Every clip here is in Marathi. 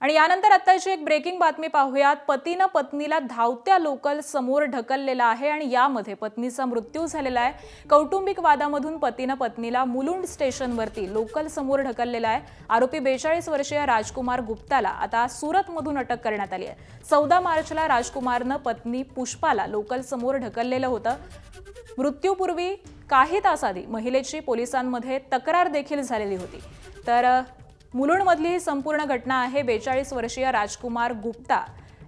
आणि यानंतर आताची एक ब्रेकिंग बातमी पाहूयात। पतीनं पत्नीला धावत्या लोकल समोर ढकललेला आहे आणि यामध्ये पत्नीचा मृत्यू झालेला आहे। कौटुंबिक वादामधून पतीनं पत्नीला मुलुंड स्टेशनवरती लोकल समोर ढकललेला आहे। आरोपी 42 वर्षीय राजकुमार गुप्ताला आता सुरतमधून अटक करण्यात आली आहे। 14 मार्चला राजकुमारनं पत्नी पुष्पाला लोकल समोर ढकललेलं होतं। मृत्यूपूर्वी काही तास आधी महिलेची पोलिसांमध्ये तक्रार देखील झालेली होती। तर मुलुंडमधली ही संपूर्ण घटना आहे। 42 वर्षीय राजकुमार गुप्ता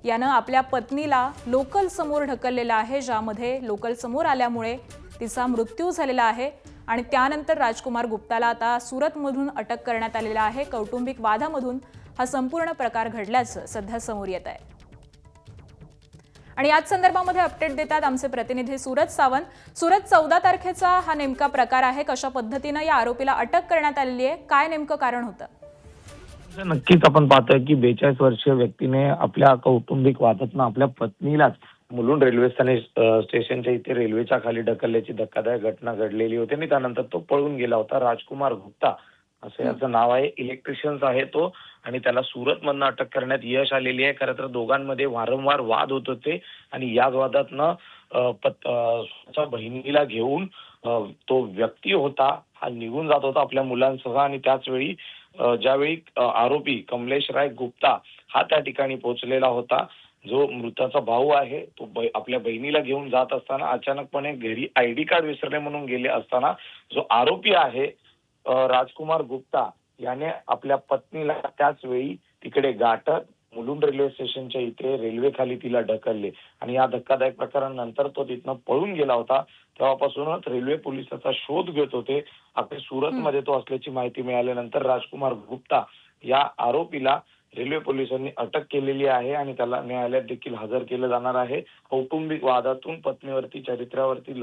यानं आपल्या पत्नीला लोकल समोर ढकललेला आहे, ज्यामध्ये लोकल समोर आल्यामुळे तिचा मृत्यू झालेला आहे आणि त्यानंतर राजकुमार गुप्ताला आता सुरतमधून अटक करण्यात आलेला आहे। कौटुंबिक वादामधून हा संपूर्ण प्रकार घडल्याचं सध्या समोर येत आहे आणि याच संदर्भामध्ये अपडेट देतात आमचे प्रतिनिधी सूरज सावंत। सूरज, 14 तारखेचा हा नेमका प्रकार आहे, कशा पद्धतीने या आरोपीला अटक करण्यात आलेली आहे, काय नेमकं कारण होतं? नक्कीच आपण पाहतोय की 42 वर्षीय व्यक्तीने आपल्या कौटुंबिक वादातून आपल्या पत्नीलाच मुलुंड रेल्वे स्टेशनच्या इथे रेल्वेच्या खाली ढकलल्याची धक्कादायक घटना घडलेली होती आणि त्यानंतर तो पळून गेला होता। राजकुमार गुप्ता असं याचं नाव आहे, इलेक्ट्रिशियन्स आहे तो आणि त्याला सुरतमधनं अटक करण्यात यश आलेली आहे। खरं तर दोघांमध्ये वारंवार वाद होत होते आणि याच वादातनं स्वतःच्या बहिणीला घेऊन तो व्यक्ती होता हा निघून जात होता आपल्या मुलांसह आणि त्याच वेळी ज्यावेळी आरोपी कमलेश राय गुप्ता हा त्या ठिकाणी पोहोचलेला होता, जो मृताचा भाऊ आहे, तो आपल्या बहिणीला घेऊन जात असताना अचानकपणे घरी आयडी कार्ड विसरले म्हणून गेले असताना जो आरोपी आहे राजकुमार गुप्ता याने आपल्या पत्नीला त्याच वेळी तिकडे गाठत मुलुंड रेल्वे स्टेशनच्या इथे रेल्वे खाली तिला ढकलले आणि या धक्कादायक प्रकारानंतर तो तिथनं पळून गेला होता। तेव्हापासूनच रेल्वे पोलीस त्याचा शोध घेत होते। आपल्या सुरतमध्ये तो असल्याची माहिती मिळाल्यानंतर राजकुमार गुप्ता या आरोपीला रेल्वे पोलिसांनी अटक केलेली आहे आणि त्याला न्यायालयात देखील हजर केलं जाणार आहे। कौटुंबिक वादातून पत्नीवरती चरित्र्यावरती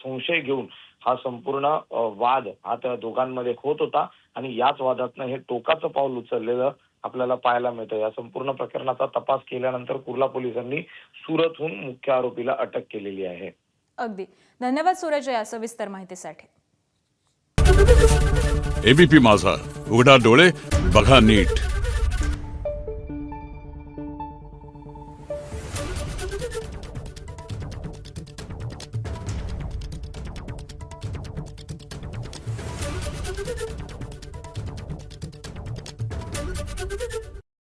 संशय घेऊन हा संपूर्ण वाद हा त्या दोघांमध्ये होत होता आणि याच वादातनं हे टोकाचं पाऊल उचललेलं आपल्याला पाहायला मिळतं। या संपूर्ण प्रकरणाचा तपास केल्यानंतर कुर्ला पोलिसांनी सुरतहून मुख्य आरोपीला अटक केलेली आहे। अगदी धन्यवाद सूरज या सविस्तर माहितीसाठी। एबीपी माझा, उघडा डोळे बघा नीट।